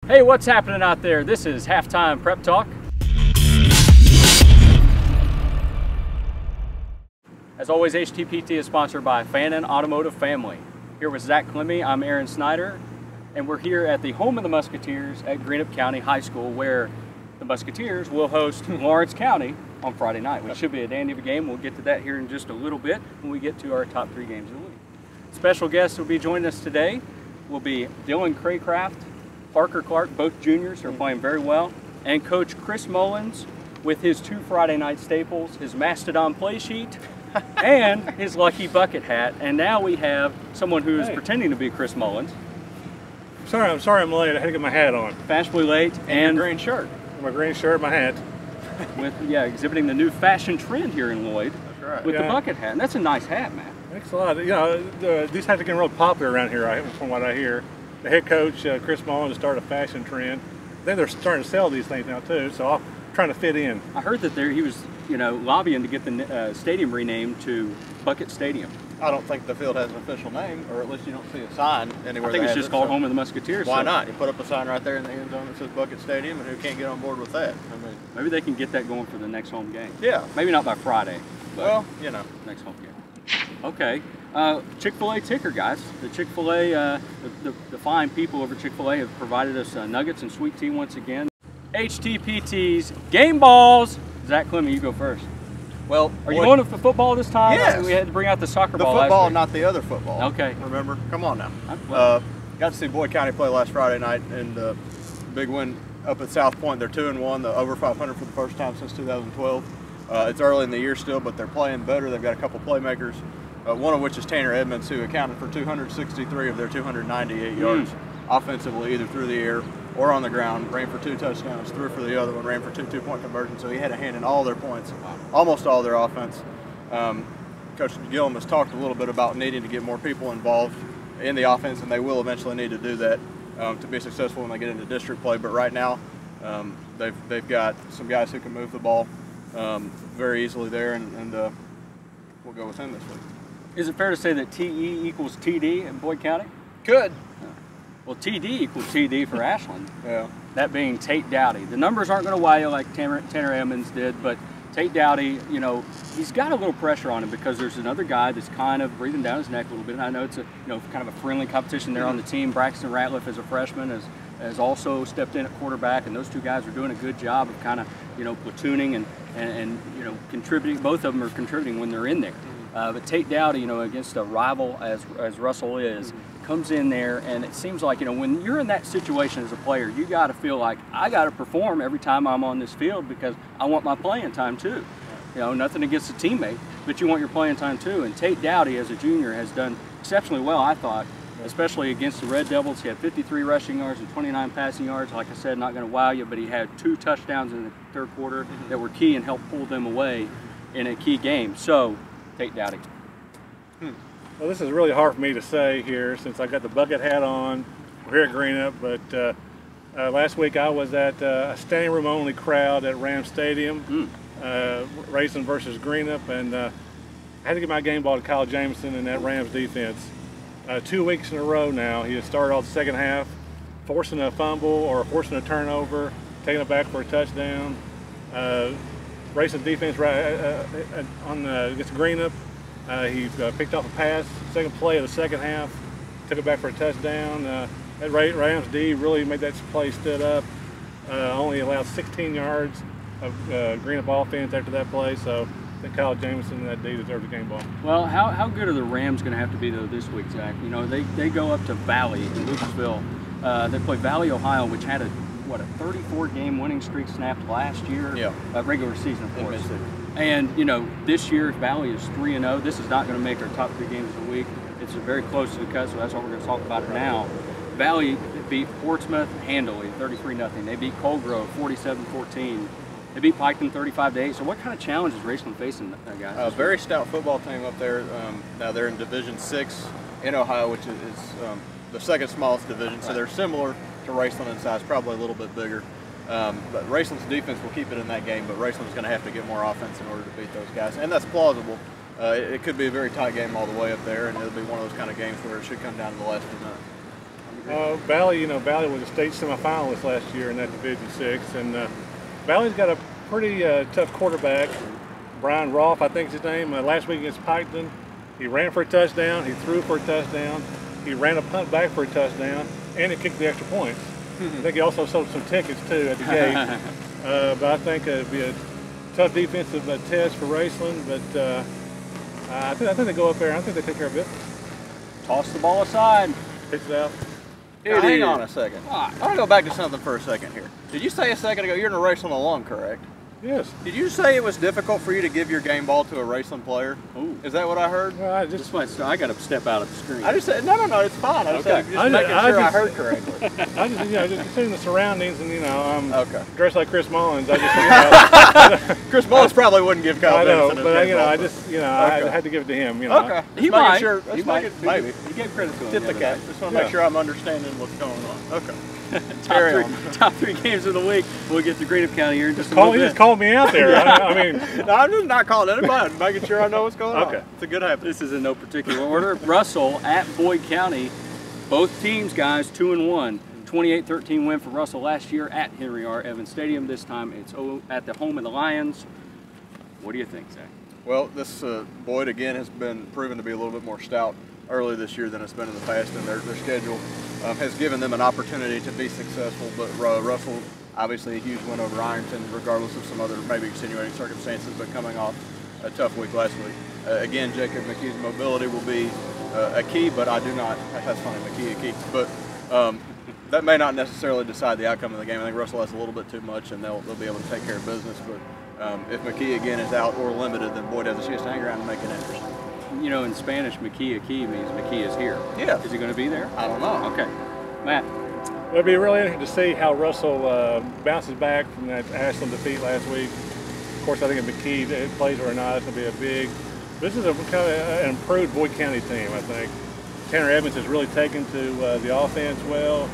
Hey, what's happening out there? This is Halftime Prep Talk. As always, HTPT is sponsored by Fannin Automotive Family. Here with Zack Klemme, I'm Aaron Snyder, and we're here at the home of the Musketeers at Greenup County High School, where the Musketeers will host Lawrence County on Friday night, which should be a dandy of a game. We'll get to that here in just a little bit when we get to our top 3 games of the week. Special guests will be joining us today will be Dylan Craycraft, Parker Clark, both juniors who are playing very well, and Coach Chris Mullins with his 2 Friday night staples, his Mastodon play sheet, and his lucky bucket hat. And now we have someone who is pretending to be Chris Mullins. I'm sorry I'm late. I had to get my hat on. Fashionably late, and your green shirt. My green shirt, my hat. With exhibiting the new fashion trend here in Lloyd. That's right. With the bucket hat, and that's a nice hat, man. Thanks a lot. You know, these hats are getting real popular around here, from what I hear. The head coach, Chris Mullins, started a fashion trend. I think they're starting to sell these things now too, so I'm trying to fit in. I heard that he was, lobbying to get the stadium renamed to Bucket Stadium. I don't think the field has an official name, or at least you don't see a sign anywhere. I think it's just called Home of the Musketeers. Why not? You put up a sign right there in the end zone that says Bucket Stadium, and who can't get on board with that? I mean, maybe they can get that going for the next home game. Yeah. Maybe not by Friday. But well, next home game. Okay. Chick-fil-A ticker, guys. The Chick-fil-A, the fine people over Chick-fil-A have provided us nuggets and sweet tea once again. HTPT's game balls. Zack Klemme, you go first. Well, are you going for football this time? Yes. We had to bring out the soccer ball. The football, last week. not the other football. Okay. Remember? Come on now. Well, got to see Boyd County play last Friday night, and the big win up at South Point. They're 2-1, the over 500 for the first time since 2012. It's early in the year still, but they're playing better. They've got a couple playmakers. One of which is Tanner Edmonds, who accounted for 263 of their 298 yards offensively, either through the air or on the ground. Ran for 2 touchdowns, threw for the other one, ran for 2 two-point conversions. So he had a hand in all their points, almost all their offense. Coach Gillum has talked a little bit about needing to get more people involved in the offense, and they will eventually need to do that to be successful when they get into district play. But right now, they've got some guys who can move the ball very easily there, and we'll go with him this week. is it fair to say that TE equals TD in Boyd County? Good. Well, TD equals TD for Ashland. Yeah. That being Tate Dowdy. The numbers aren't going to wow you like Tanner Edmonds did, but Tate Dowdy, he's got a little pressure on him because there's another guy that's kind of breathing down his neck a little bit. And I know it's a kind of a friendly competition there on the team. Braxton Ratliff, as a freshman, has also stepped in at quarterback, and those 2 guys are doing a good job of kind of platooning and contributing. Both of them are contributing when they're in there. But Tate Dowdy, against a rival as Russell is, comes in there, and it seems like, when you're in that situation as a player, you got to feel like, I got to perform every time I'm on this field because I want my playing time too. Nothing against a teammate, but you want your playing time too. And Tate Dowdy, as a junior, has done exceptionally well, I thought, especially against the Red Devils. He had 53 rushing yards and 29 passing yards. Like I said, not going to wow you, but he had 2 touchdowns in the 3rd quarter that were key and helped pull them away in a key game. So, Tate Dowdy. Well, this is really hard for me to say here since I got the bucket hat on. We're here at Greenup, but last week I was at a standing room only crowd at Ram Stadium, racing versus Greenup, and I had to get my game ball to Kyle Jameson in that Rams defense. 2 weeks in a row now, he has started off the second half, forcing a fumble or forcing a turnover, taking it back for a touchdown. Racing defense against Greenup. He picked off a pass, second play of the second half, took it back for a touchdown. That Rams D really made that play stood up. Only allowed 16 yards of Greenup offense after that play, so I think Kyle Jameson and that D deserves a game ball. Well, how good are the Rams going to have to be, though, this week, Zach? They go up to Valley in Lucasville. They play Valley, Ohio, which had a 34-game winning streak snapped last year. Yeah. Regular season, of course. And, this year Valley is 3-0. This is not going to make our top 3 games of the week. It's very close to the cut, so that's why we're going to talk about it now. Valley beat Portsmouth handily, 33-0. They beat Colgrove, 47-14. They beat Piketon 35-8. So what kind of challenge is Raceland facing, guys? A very stout football team up there. Now they're in Division 6 in Ohio, which is the 2nd smallest division, so they're similar to Raceland in size, probably a little bit bigger. But Raceland's defense will keep it in that game, but Raceland's going to have to get more offense in order to beat those guys, and that's plausible. It could be a very tight game all the way up there, and it'll be one of those kind of games where it should come down to the last few minutes. Valley, Valley was a state semifinalist last year in that Division 6, and Valley's got a pretty tough quarterback. Brian Rolfe, I think is his name. Last week against Piketon, he ran for a touchdown, he threw for a touchdown, he ran a punt back for a touchdown, and he kicked the extra points. I think he also sold some tickets too at the gate. But I think it'd be a tough defensive test for Raceland. But I think they go up there. I think they take care of it. Toss the ball aside. Pitch it out. Now, hang on a second. I want to go back to something for a second here. Did you say a second ago you're in a Raceland alum, correct? Yes. Did you say it was difficult for you to give your game ball to a Raceland player? Ooh. Is that what I heard? Well, I got to step out of the screen. I just said no, it's fine. I just Okay. said, making sure I heard correctly. I just, just considering the surroundings, and I'm Okay. dressed like Chris Mullins. I just, Chris Mullins probably wouldn't give I confidence. know, in his but game ball, I just, I had to give it to him. Okay. He Just making might. Sure, He might. maybe. He gave credit to him. Tip the other cap. night. Just want to make sure I'm understanding what's going on. Okay. Top three games of the week. We'll get to Greenup County here in just a He little just bit. called me out there. I mean, No, I'm just not calling anybody. I'm making sure I know what's going on. Okay. It's a good habit. This is in no particular order. Russell at Boyd County. Both teams, guys, 2-1. 28-13 win for Russell last year at Henry R. Evans Stadium. This time it's at the home of the Lions. What do you think, Zach? Well, this Boyd again has been proven to be a little bit more stout early this year than it's been in the past, and their schedule has given them an opportunity to be successful. But Russell, obviously a huge win over Ironton, regardless of some other maybe extenuating circumstances, but coming off a tough week last week. Again, Jacob McKee's mobility will be a key, but I do not, that's funny, McKee a key, but that may not necessarily decide the outcome of the game. I think Russell has a little bit too much, and they'll be able to take care of business. But if McKee again is out or limited, then Boyd has a chance to hang around and make it interesting. In Spanish, McKee means McKee is here. Yeah. Is he going to be there? I don't know. Okay. Matt? it'll be really interesting to see how Russell bounces back from that Ashland defeat last week. Of course, I think if McKee plays or not, it's going to be a big. This is a kind of an improved Boyd County team, I think. Tanner Evans has really taken to the offense well.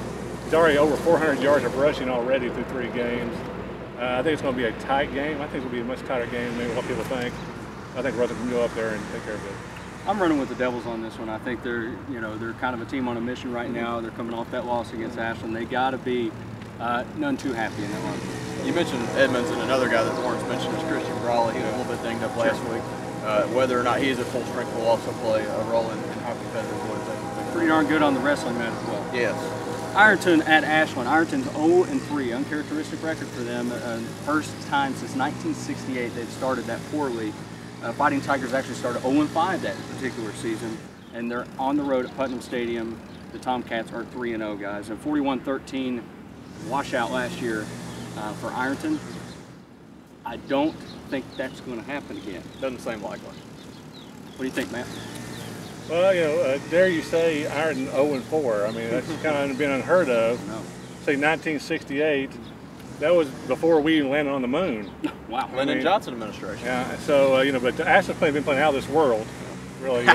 He's already over 400 yards of rushing already through 3 games. I think it's going to be a tight game. I think it's going to be a much tighter game than maybe what people think. I think Russell can go up there and take care of it. I'm running with the Devils on this one. I think they're kind of a team on a mission right now. They're coming off that loss against Ashland. They got to be none too happy in that run. You mentioned Edmonds, and another guy that Lawrence mentioned is Christian Brawley. He was a little bit dinged up last week. Whether or not he is at full strength will also play a role in how competitive it is. Pretty darn good on the wrestling mat as well. Yes. Ironton at Ashland. Ironton's 0-3, uncharacteristic record for them. First time since 1968 they've started that poorly. Fighting Tigers actually started 0-5 that particular season, and they're on the road at Putnam Stadium. The Tomcats are 3-0, guys. And 41-13 washout last year for Ironton. I don't think that's going to happen again. Doesn't seem likely. What do you think, Matt? Well, dare you say Ironton 0-4. I mean, that's kind of been unheard of. No. Say 1968, that was before we even landed on the moon. Wow. Lyndon Johnson administration. Yeah, so, but Ashland's been playing out of this world, really.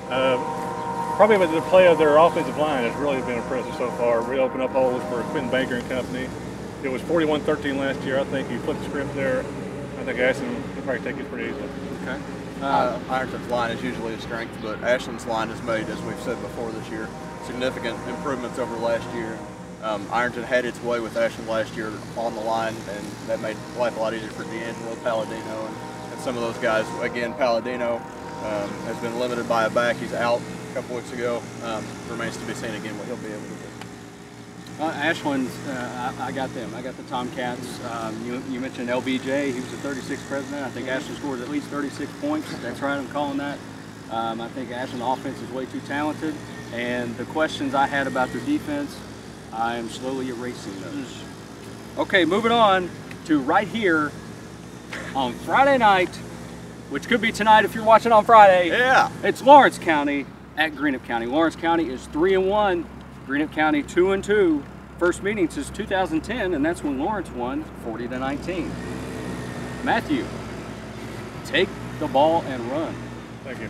Probably the play of their offensive line has really been impressive so far. Really opened up holes for Quentin Baker and company. It was 41-13 last year. I think you flip the script there. I think Ashland can probably take it pretty easily. Okay. Ironton's line is usually a strength, but Ashland's line has made, as we've said before this year, significant improvements over last year. Ironton had its way with Ashland last year on the line, and that made life a lot easier for D'Angelo, Palladino, and some of those guys. Again, Palladino has been limited by a back. He's out a couple weeks ago. Remains to be seen again what he'll be able to do. Ashland, I got them. I got the Tomcats. You mentioned LBJ. He was the 36th president. I think Ashland scored at least 36 points. That's right, I'm calling that. I think Ashland offense is way too talented. And the questions I had about their defense, I am slowly erasing those. Okay, moving on to right here on Friday night, which could be tonight if you're watching on Friday. Yeah. It's Lawrence County at Greenup County. Lawrence County is 3-1. Greenup County 2-2. First meeting since 2010, and that's when Lawrence won 40-19. Matthew, take the ball and run. Thank you.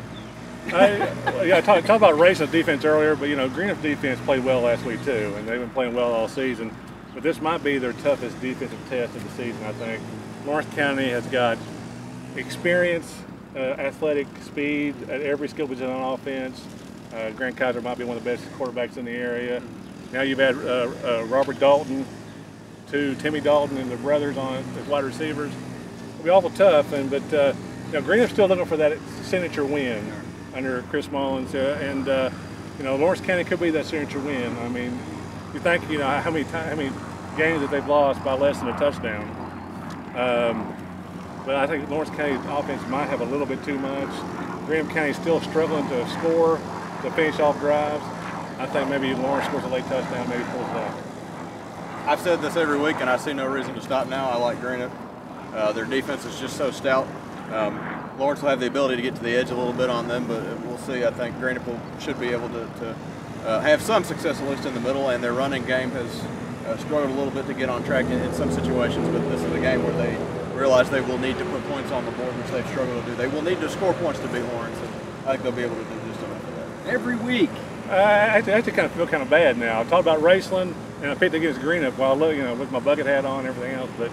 I talked about racing defense earlier, but Greenup's defense played well last week too, and they've been playing well all season. But this might be their toughest defensive test of the season, I think. Lawrence County has got experience, athletic speed at every skill position on offense. Grant Kaiser might be one of the best quarterbacks in the area. Now you've had Robert Dalton, Timmy Dalton and the brothers on as wide receivers. It'll be awful tough, but you know, Greenup's still looking for that signature win under Chris Mullins, and you know, Lawrence County could be that signature win. I mean, you think, you know, how many games that they've lost by less than a touchdown. But I think Lawrence County's offense might have a little bit too much. Greenup County's still struggling to score, to finish off drives. I think maybe Lawrence scores a late touchdown, maybe pulls it out. I've said this every week, and I see no reason to stop now. I like Greenup. Their defense is just so stout. Lawrence will have the ability to get to the edge a little bit on them, but we'll see. I think Greenup should be able to have some success, at least in the middle, and their running game has struggled a little bit to get on track in some situations, but this is a game where they realize they will need to put points on the board, which they've struggled to do. They will need to score points to beat Lawrence, and I think they'll be able to do just enough of that. Every week. I actually kind of feel kind of bad now. I talked about Raceland, and I picked against Greenup while, you know, with my bucket hat on and everything else, but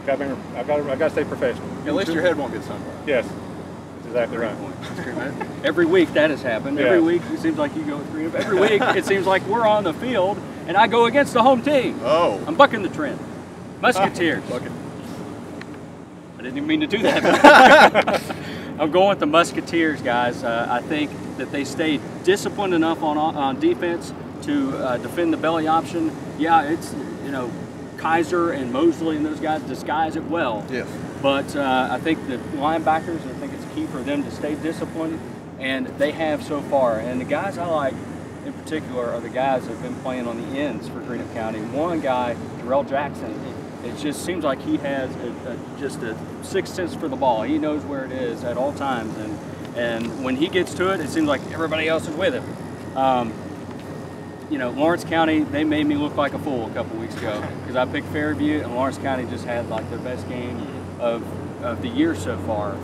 I got to stay professional. At least your head won't get sunburned. Yes, that's exactly right. Every week that has happened. Yeah. Every week it seems like you go with Greenup. Every week it seems like we're on the field and I go against the home team. Oh. I'm bucking the trend. Musketeers. Bucket. I didn't even mean to do that. I'm going with the Musketeers, guys. I think that they stayed disciplined enough on defense to defend the belly option. Yeah, it's, you know, Kaiser and Mosley and those guys disguise it well. Yes. But I think the linebackers, I think it's key for them to stay disciplined, and they have so far. And the guys I like in particular are the guys that have been playing on the ends for Greenup County. One guy, Jarrell Jackson, it just seems like he has just a sixth sense for the ball. He knows where it is at all times, and when he gets to it, it seems like everybody else is with him. You know, Lawrence County, they made me look like a fool a couple weeks ago because I picked Fairview, and Lawrence County just had like their best game of the year so far.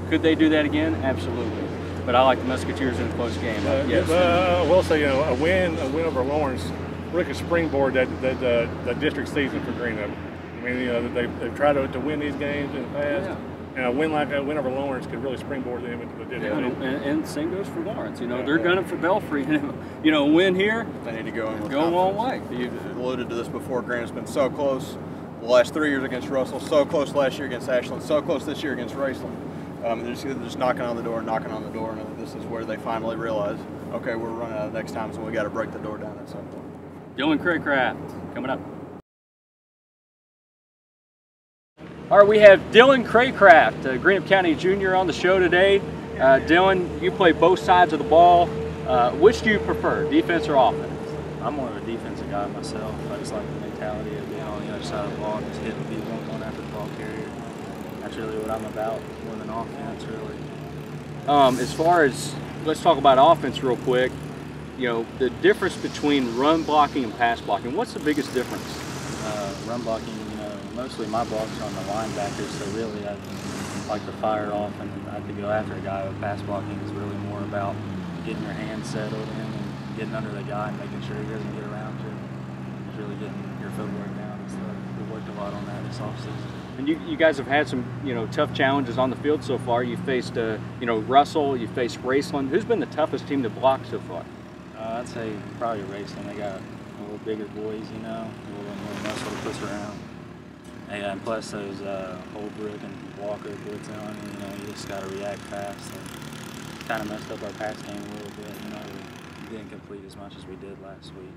Could they do that again? Absolutely. But I like the Musketeers in a close game. Yes. I will say, you know, a win over Lawrence really could springboard that district season for Greenup. I mean, you know, they've tried to win these games in the past. Yeah. And a win over Lawrence could really springboard them into the district. Yeah, and same goes for Lawrence. You know, they're gunning for Belfry. You know, win here, they need to go in with go a long way. You alluded to this before. Greenup's been so close the last 3 years against Russell, so close last year against Ashland, so close this year against Raceland. They're just knocking on the door, and this is where they finally realize, okay, we're running out of next time, so we got to break the door down at some point. Dylan Craycraft coming up. All right, we have Dylan Craycraft, Greenup County Junior, on the show today. Dylan, you play both sides of the ball. Which do you prefer, defense or offense? I'm more of a defensive guy myself. I just like the mentality of being on the other side of the ball and just hitting people and going after the ball carrier. That's really what I'm about, more than offense, really. As far as, let's talk about offense real quick. You know, the difference between run blocking and pass blocking. What's the biggest difference? Run blocking, you know, mostly my blocks are on the linebackers, so really I like to fire off and I have to go after a guy. But pass blocking is really more about getting your hands settled in and getting under the guy and making sure he doesn't get around you. Just really getting your footwork down and stuff. We've worked a lot on that this offseason. And you guys have had some, you know, tough challenges on the field so far. You faced, you know, Russell. You faced Raceland. Who's been the toughest team to block so far? I'd say probably Raceland. They got a little bigger boys, you know, a little more muscle to push around. And plus those Holbrook and Walker blitzing on you, you know, you just got to react fast. And kind of messed up our pass game a little bit, you know. We didn't complete as much as we did last week.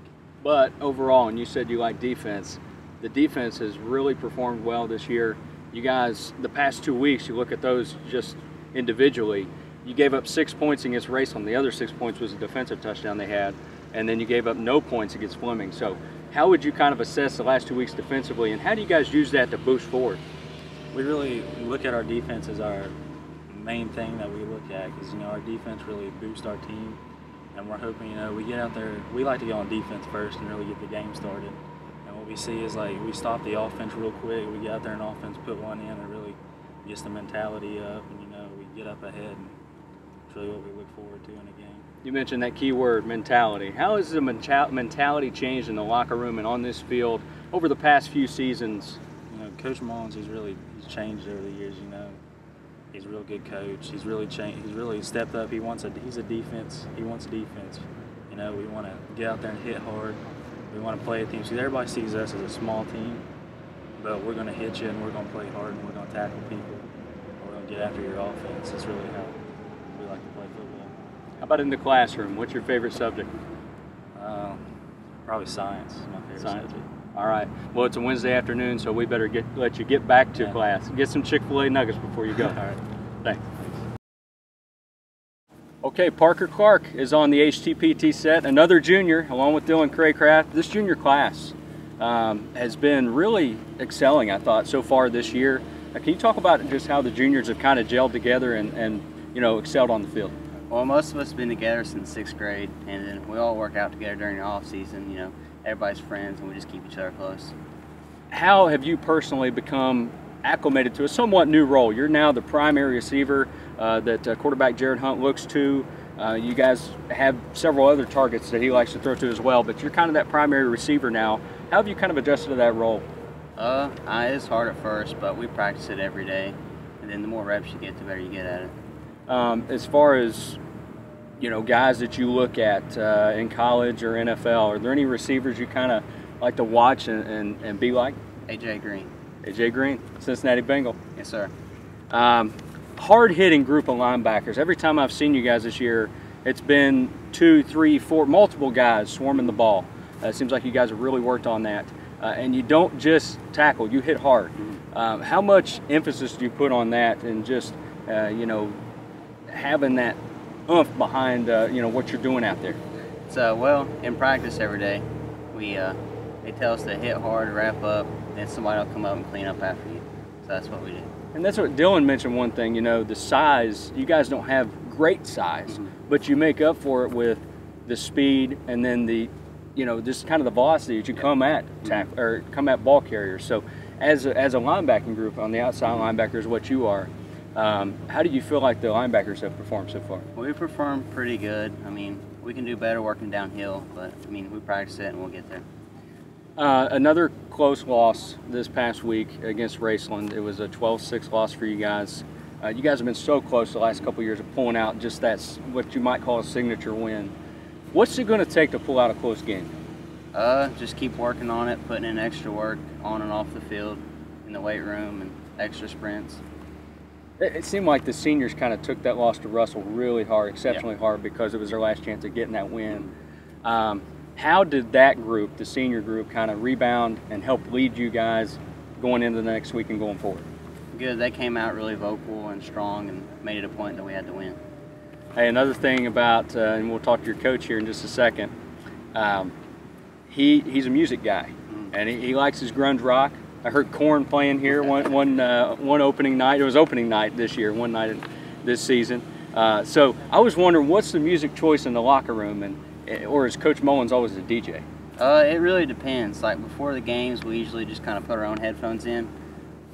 But overall, and you said you like defense, the defense has really performed well this year. You guys, the past 2 weeks, you look at those just individually, you gave up 6 points against Raceland. The other 6 points was a defensive touchdown they had, and then you gave up no points against Fleming. So how would you kind of assess the last 2 weeks defensively, and how do you guys use that to boost forward? We really look at our defense as our main thing that we look at, because, you know, our defense really boosts our team, and we're hoping, you know, we get out there, we like to go on defense first and really get the game started. And what we see is, like, we stop the offense real quick, we get out there and offense put one in and really gets the mentality up, and, you know, we get up ahead, and it's really what we look forward to in a game. You mentioned that key word, mentality. How has the mentality changed in the locker room and on this field over the past few seasons? You know, Coach Mullins, he's changed over the years, you know. He's a real good coach. He's really changed. He's really stepped up. He's a defense. He wants defense. You know, we want to get out there and hit hard. We want to play a team. See, everybody sees us as a small team, but we're going to hit you and we're going to play hard and we're going to tackle people. And we're going to get after your offense. That's really how we like to play football. How about in the classroom? What's your favorite subject? Probably science is my favorite subject. All right. Well, it's a Wednesday afternoon, so we better let you get back to class. Get some Chick-fil-A nuggets before you go. All right. Thanks. Okay, Parker Clark is on the HTPT set, another junior, along with Dylan Craycraft. This junior class has been really excelling, I thought, so far this year. Can you talk about just how the juniors have kind of gelled together and excelled on the field? Well, most of us have been together since 6th grade, and then we all work out together during the off season. Everybody's friends, and we just keep each other close. How have you personally become acclimated to a somewhat new role? You're now the primary receiver that quarterback Jared Hunt looks to. You guys have several other targets that he likes to throw to as well, but you're kind of that primary receiver now. How have you kind of adjusted to that role? It's hard at first, but we practice it every day, and then the more reps you get, the better you get at it. As far as guys that you look at in college or NFL, are there any receivers you kind of like to watch and be like? A.J. Green. A.J. Green, Cincinnati Bengal. Yes, sir. Hard-hitting group of linebackers. Every time I've seen you guys this year, it's been 2, 3, 4, multiple guys swarming the ball. It seems like you guys have really worked on that. And you don't just tackle, you hit hard. How much emphasis do you put on that and just, having that oomph behind, what you're doing out there? So, well, in practice every day, they tell us to hit hard, wrap up, then somebody will come up and clean up after you. So that's what we do. And that's what Dylan mentioned one thing, the size. You guys don't have great size, but you make up for it with the speed and then the, just kind of the velocity that you come at tackle or come at ball carriers. So as a linebacking group on the outside linebackers, what you are, how do you feel like the linebackers have performed so far? Well, we performed pretty good. I mean, we can do better working downhill, but I mean, we practice it and we'll get there. Another close loss this past week against Raceland. It was a 12-6 loss for you guys. You guys have been so close the last couple of years of pulling out just that's what you might call a signature win. What's it going to take to pull out a close game? Just keep working on it, putting in extra work on and off the field, in the weight room, and extra sprints. It seemed like the seniors kind of took that loss to Russell really hard, exceptionally hard, because it was their last chance of getting that win. How did that group, the senior group, kind of rebound and help lead you guys going into the next week and going forward? Good. They came out really vocal and strong and made it a point that we had to win. Hey, another thing about, and we'll talk to your coach here in just a second, he's a music guy, and he likes his grunge rock. I heard Korn playing here one opening night. It was opening night this year, one night this season. So I was wondering, what's the music choice in the locker room, or is Coach Mullins always a DJ? It really depends. Like before the games, we usually just kind of put our own headphones in.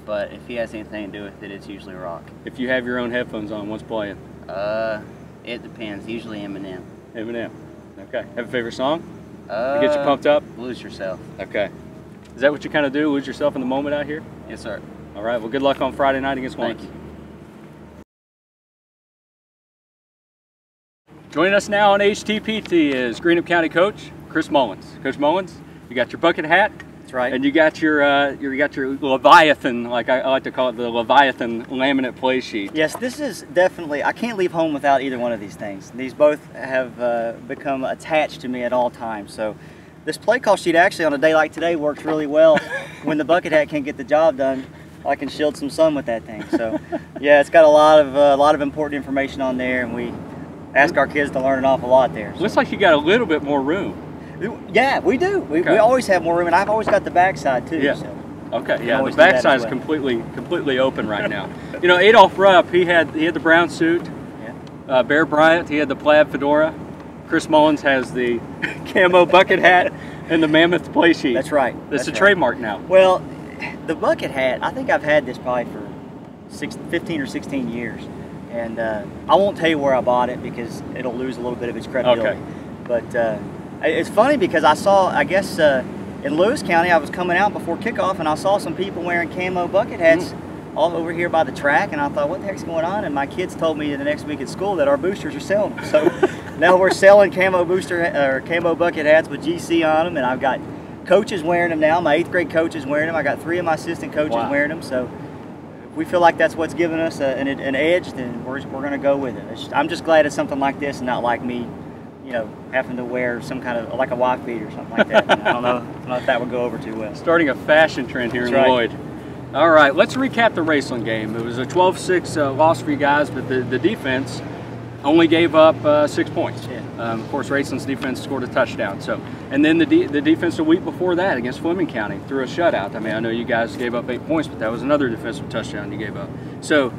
But if he has anything to do with it, it's usually rock. If you have your own headphones on, what's playing? It depends. Usually Eminem. Eminem. Okay. Have a favorite song? To get you pumped up? Lose Yourself. Okay. Is that what you kind of do? Lose yourself in the moment out here? Yes, sir. All right. Well, good luck on Friday night against Mullins. Thank you. Joining us now on HTPT is Greenup County Coach Chris Mullins. Coach Mullins, you got your bucket hat. That's right. And you got your Leviathan, like I like to call it, the Leviathan laminate play sheet. Yes, this is definitely, I can't leave home without either one of these things. These both have become attached to me at all times. So this play call sheet actually on a day like today works really well. When the bucket hat can't get the job done, I can shield some sun with that thing. So yeah, it's got a lot of important information on there, and we ask our kids to learn an awful lot there. So. Looks like you got a little bit more room. Yeah, we do. We always have more room, and I've always got the backside too. Yeah. So. Okay. Yeah. The backside is completely open right now. Adolph Rupp, he had the brown suit. Yeah. Bear Bryant, he had the plaid fedora. Chris Mullins has the camo bucket hat and the mammoth play sheet. That's right. That's a trademark now. Well, the bucket hat, I think I've had this probably for 15 or 16 years. And I won't tell you where I bought it because it'll lose a little bit of its credibility. Okay. But it's funny because I saw, I guess, in Lewis County, I was coming out before kickoff and I saw some people wearing camo bucket hats all over here by the track, and I thought, what the heck's going on? And my kids told me the next week at school that our boosters are selling them. So No, we're selling camo camo bucket hats with GC on them, and I've got coaches wearing them now. My 8th grade coach is wearing them. I got 3 of my assistant coaches wearing them. So if we feel like that's what's giving us an edge, then we're going to go with it. I'm just glad it's something like this and not like me, you know, having to wear some kind of, like a wife beater or something like that. I don't know if that would go over too well. Starting a fashion trend here in Lloyd. All right, let's recap the Raceland game. It was a 12-6 loss for you guys, but the defense only gave up 6 points. Yeah. Of course, Raceland's defense scored a touchdown. So, and then the defense the week before that against Fleming County threw a shutout. I mean, I know you guys gave up 8 points, but that was another defensive touchdown you gave up. So,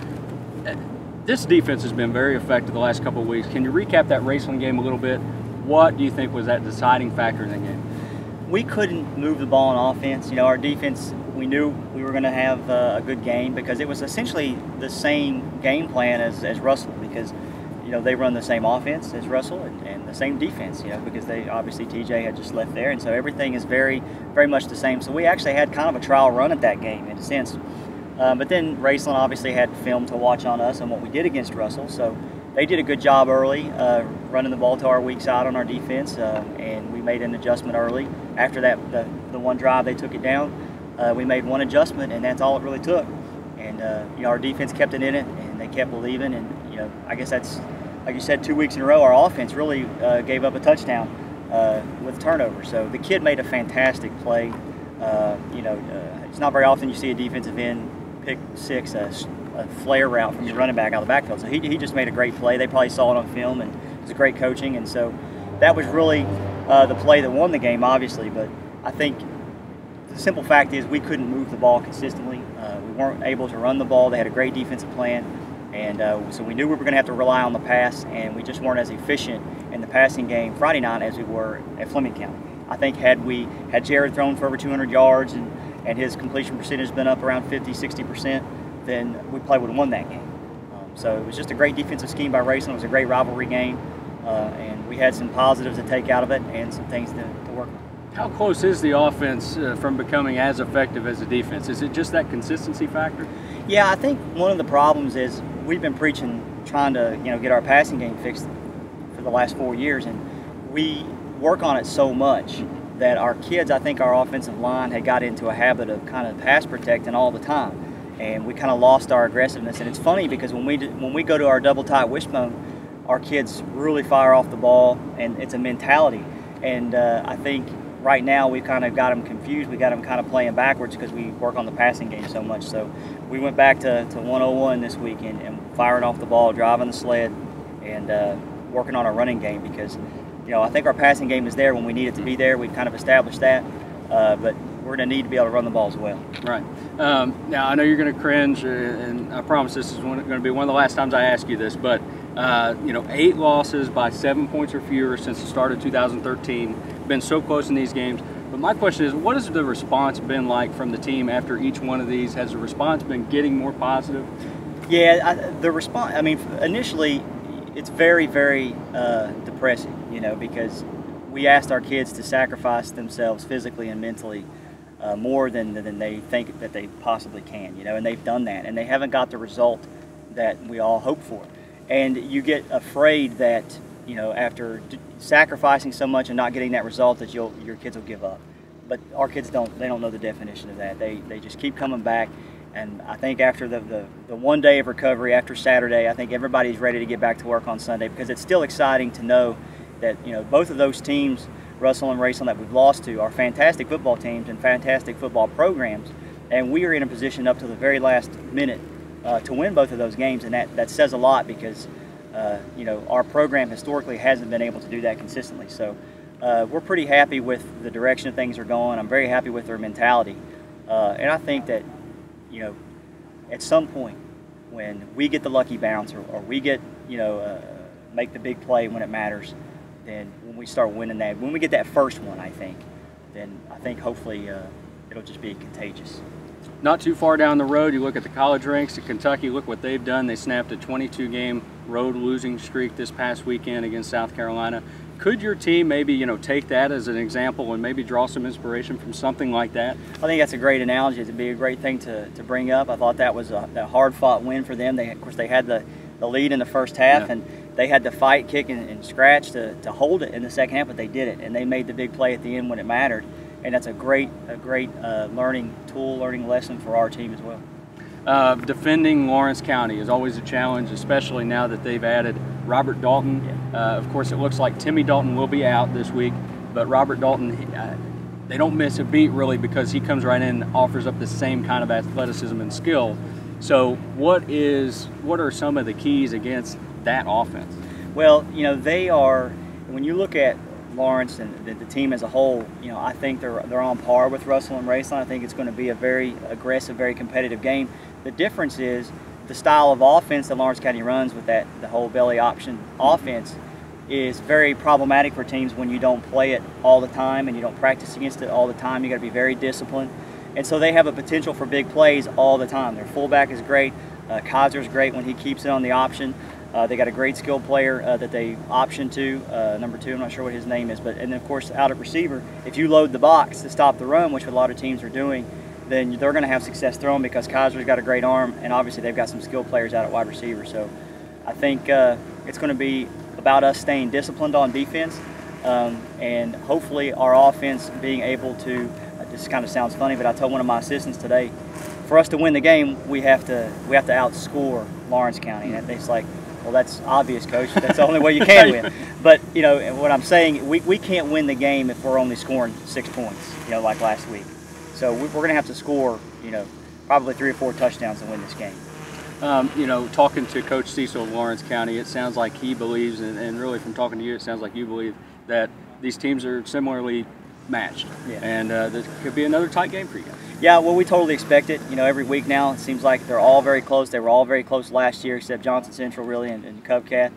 this defense has been very effective the last couple of weeks. Can you recap that Raceland game a little bit? What do you think was that deciding factor in that game? We couldn't move the ball on offense. You know, our defense, we knew we were going to have a good game because it was essentially the same game plan as Russell, because, you know, they run the same offense as Russell and the same defense, you know, because they obviously TJ had just left there, and so everything is very, very much the same. So we actually had kind of a trial run at that game in a sense. But then Raceland obviously had film to watch on us and what we did against Russell, so they did a good job early running the ball to our weak side on our defense, and we made an adjustment early. After that, the one drive they took it down, we made one adjustment, and that's all it really took. And you know, our defense kept it in it, and they kept believing. And you know, I guess that's, like you said, 2 weeks in a row, our offense really gave up a touchdown with turnover. So the kid made a fantastic play. You know, it's not very often you see a defensive end pick 6 a flare route from your running back out of the backfield. So he just made a great play. They probably saw it on film, and it was great coaching. And so that was really the play that won the game, obviously. But I think the simple fact is we couldn't move the ball consistently. We weren't able to run the ball. They had a great defensive plan. And so we knew we were going to have to rely on the pass, and we just weren't as efficient in the passing game Friday night as we were at Fleming County. I think had Jared thrown for over 200 yards and his completion percentage has been up around 50–60%, then we probably would have won that game. So it was just a great defensive scheme by Raceland. It was a great rivalry game, and we had some positives to take out of it and some things to work on. How close is the offense from becoming as effective as the defense? Is it just that consistency factor? Yeah, I think one of the problems is we've been preaching trying to get our passing game fixed for the last 4 years, and we work on it so much that our kids, I think our offensive line had got into a habit of kind of pass protecting all the time, and we kind of lost our aggressiveness. And it's funny because when we go to our double tight wishbone, our kids really fire off the ball, and it's a mentality. And I think right now we've kind of got them confused. We got them kind of playing backwards because we work on the passing game so much. So we went back to 101 this weekend and firing off the ball, driving the sled, and working on our running game because, I think our passing game is there when we need it to be there. We've kind of established that, but we're going to need to be able to run the ball as well. Right. Now, I know you're going to cringe, and I promise this is going to be one of the last times I ask you this, but, 8 losses by 7 points or fewer since the start of 2013. Been so close in these games. But my question is, what has the response been like from the team after each one of these? Has the response been getting more positive? Yeah, the response, initially, it's very, very depressing, because we asked our kids to sacrifice themselves physically and mentally more than they think that they possibly can, and they've done that, and they haven't got the result that we all hope for. And you get afraid that, after sacrificing so much and not getting that result, that your kids will give up. But our kids don't know the definition of that. They just keep coming back. And I think after the 1 day of recovery, after Saturday, I think everybody's ready to get back to work on Sunday, because it's still exciting to know that both of those teams, Russell and Raceland, that we've lost to, are fantastic football teams and fantastic football programs, and we are in a position up to the very last minute to win both of those games, and that says a lot because our program historically hasn't been able to do that consistently. So we're pretty happy with the direction things are going. I'm very happy with their mentality, and I think that at some point when we get the lucky bounce or we get, make the big play when it matters, then when we start winning that, when we get that first one, I think hopefully it'll just be contagious. Not too far down the road, you look at the college ranks at Kentucky, look what they've done. They snapped a 22-game road losing streak this past weekend against South Carolina. Could your team maybe, take that as an example and maybe draw some inspiration from something like that? I think that's a great analogy. It'd be a great thing to bring up. I thought that was a hard-fought win for them. Of course, they had the lead in the first half, and They had to fight, kick, and scratch to hold it in the second half, but they did it, and they made the big play at the end when it mattered. And that's a great learning tool, learning lesson for our team as well. Defending Lawrence County is always a challenge, especially now that they've added Robert Dalton. Yeah. Of course, it looks like Timmy Dalton will be out this week, but Robert Dalton, they don't miss a beat really, because he comes right in and offers up the same kind of athleticism and skill. So what are some of the keys against that offense? Well, you know, they are, when you look at Lawrence and the team as a whole, you know, I think they're on par with Russell and Raceland. I think it's going to be a very aggressive, very competitive game. The difference is the style of offense that Lawrence County runs with the whole belly option offense is very problematic for teams when you don't play it all the time and you don't practice against it all the time. You got to be very disciplined. And so they have a potential for big plays all the time. Their fullback is great. Kaiser's great when he keeps it on the option. They got a great skilled player that they option to, number 2, I'm not sure what his name is, and then of course out at receiver, if you load the box to stop the run, which a lot of teams are doing, then they're going to have success throwing, because Kaiser's got a great arm, and obviously they've got some skilled players out at wide receiver. So I think it's going to be about us staying disciplined on defense, and hopefully our offense being able to, this kind of sounds funny, but I told one of my assistants today, for us to win the game, we have to outscore Lawrence County. And it's like, well, that's obvious, Coach. That's the only way you can win. But, you know, what I'm saying, we can't win the game if we're only scoring 6 points, you know, like last week. So we're going to have to score, you know, probably 3 or 4 touchdowns to win this game. You know, talking to Coach Cecil of Lawrence County, it sounds like he believes, and really from talking to you, it sounds like you believe that these teams are similarly matched. Yeah. And there could be another tight game for you guys. Yeah, well, we totally expect it. You know, every week now it seems like they're all very close. They were all very close last year, except Johnson Central really and Cubcat.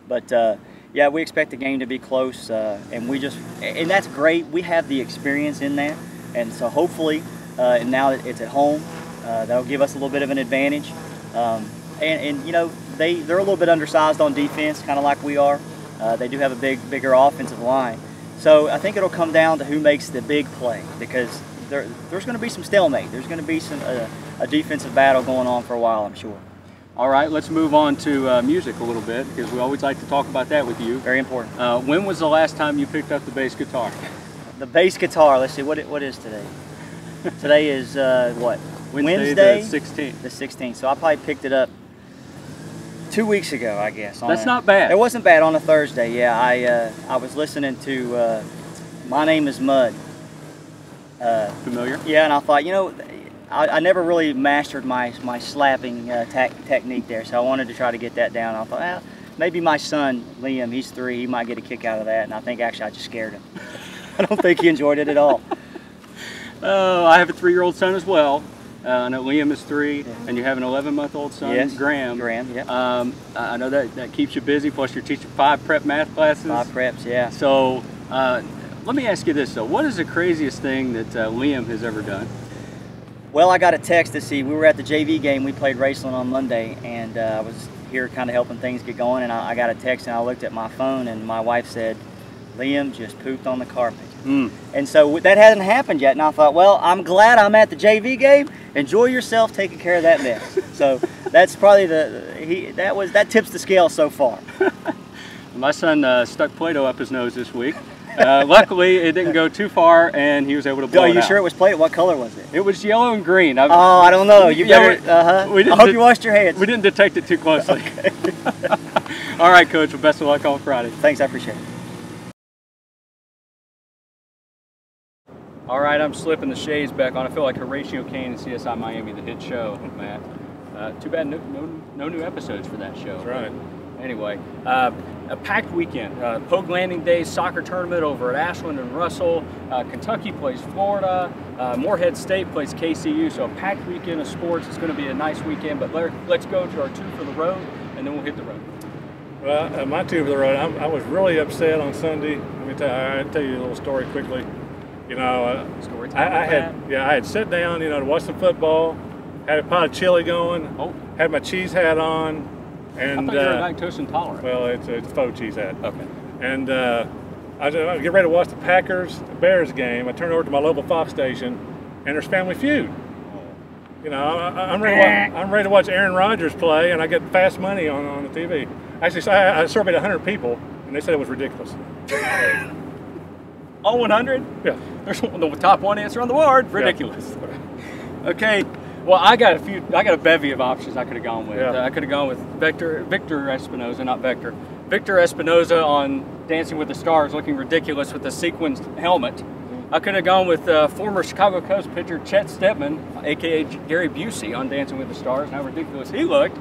But yeah, we expect the game to be close, and that's great. We have the experience in that, and so hopefully, and now that it's at home, that'll give us a little bit of an advantage. And you know, they're a little bit undersized on defense, kind of like we are. They do have a bigger offensive line. So I think it'll come down to who makes the big play, because there's going to be some stalemate. There's going to be a defensive battle going on for a while, I'm sure. All right, let's move on to music a little bit, because we always like to talk about that with you. Very important. When was the last time you picked up the bass guitar? The bass guitar, let's see, what is today? Today is what? Wednesday the 16th. The 16th. So I probably picked it up 2 weeks ago, I guess. That's not bad. It wasn't bad on a Thursday. Yeah, I was listening to My Name Is Mud. Familiar? Yeah, and I thought, you know, I never really mastered my slapping technique there, so I wanted to try to get that down. I thought, well, maybe my son, Liam, he's 3, he might get a kick out of that, and I think actually I just scared him. I don't think he enjoyed it at all. I have a 3-year-old son as well. I know Liam is 3, and you have an 11-month-old son, yes. Graham. Yeah. I know that keeps you busy, plus you're teaching 5 prep math classes. 5 preps, yeah. So let me ask you this, though. What is the craziest thing that Liam has ever done? Well, I got a text to see. We were at the JV game. We played Raceland on Monday, and I was here kind of helping things get going, and I got a text, and I looked at my phone, and my wife said, Liam just pooped on the carpet. And so that hasn't happened yet, and I thought, well, I'm glad I'm at the JV game. Enjoy yourself taking care of that mess. So that's probably that tips the scale so far. My son stuck Play-Doh up his nose this week. Luckily, it didn't go too far, and he was able to blow it out. Are you sure it was Play-Doh? What color was it? It was yellow and green. I don't know. You better. I hope you washed your hands. We didn't detect it too closely. Okay. All right, Coach. Well, best of luck on Friday. Thanks. I appreciate it. All right, I'm slipping the shades back on. I feel like Horatio Kane and CSI Miami, the hit show, Matt. Too bad no new episodes for that show. That's right. Anyway, a packed weekend. Pogue Landing Day soccer tournament over at Ashland and Russell. Kentucky plays Florida. Morehead State plays KCU. So a packed weekend of sports. It's going to be a nice weekend. But let's go to our 2 for the road, and then we'll hit the road. Well, my 2 for the road, I was really upset on Sunday. I'll tell you a little story quickly. You know, I had sat down, you know, to watch some football, had a pot of chili going, had my cheese hat on, and I thought you were lactose intolerant. Well, it's a faux cheese hat. Okay. And I was getting ready to watch the Packers-Bears game. I turned over to my local Fox station, and there's Family Feud. You know, I'm ready to watch Aaron Rodgers play, and I get fast money on the TV. Actually, so I surveyed 100 people, and they said it was ridiculous. All 100? Yeah. There's the top one answer on the board. Ridiculous. Yeah. Okay. Well, I got a bevy of options I could have gone with. Yeah. I could have gone with Victor Espinoza, not Vector. Victor Espinoza on Dancing with the Stars, looking ridiculous with a sequined helmet. I could have gone with former Chicago Cubs pitcher Chet Stedman, aka Gary Busey, on Dancing with the Stars, and how ridiculous he looked.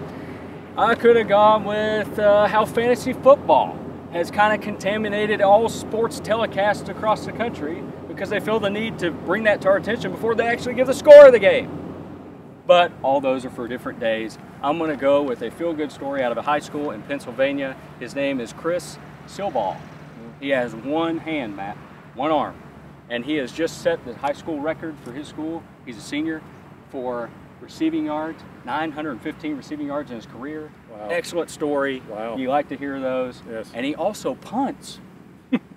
I could have gone with how fantasy football has kind of contaminated all sports telecasts across the country because they feel the need to bring that to our attention before they actually give the score of the game. But all those are for different days. I'm going to go with a feel-good story out of a high school in Pennsylvania. His name is Chris Silball. He has one hand, Matt, one arm. And he has just set the high school record for his school. He's a senior for receiving yards, 915 receiving yards in his career. Wow. Excellent story. Wow. You like to hear those. Yes. And he also punts,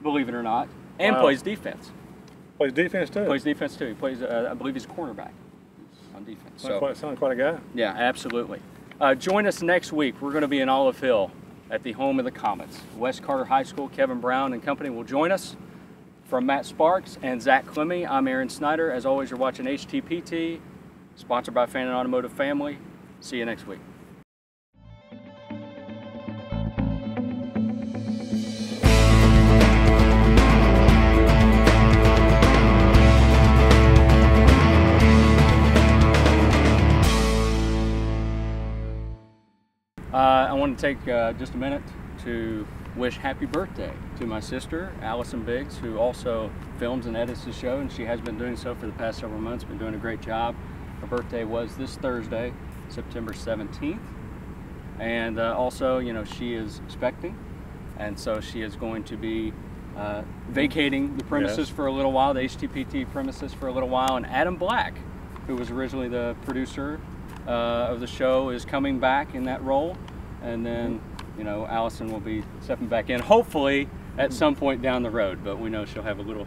believe it or not, and Wow. plays defense. Plays defense too. Plays defense too. He plays, I believe he's a cornerback on defense. Sounds quite a guy. Yeah, absolutely. Join us next week. We're going to be in Olive Hill at the home of the Comets. West Carter High School, Kevin Brown and company will join us. From Matt Sparks and Zack Klemme, I'm Aaron Snyder. As always, you're watching HTPT, sponsored by Fan and Automotive Family. See you next week. I want to take just a minute to wish happy birthday to my sister, Alyson Biggs, who also films and edits the show, and she has been doing so for the past several months, been doing a great job. Her birthday was this Thursday, September 17th. And also, you know, she is expecting, and so she is going to be vacating the premises for a little while, the HTPT premises for a little while, and Adam Black, who was originally the producer of the show, is coming back in that role, and then you know, Alyson will be stepping back in, hopefully at some point down the road. But we know she'll have a little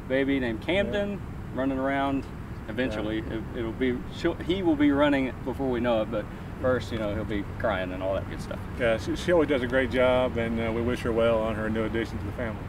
baby named Camden running around. Eventually, it'll be he will be running before we know it. But first, you know, he'll be crying and all that good stuff. Yeah, she always does a great job, and we wish her well on her new addition to the family.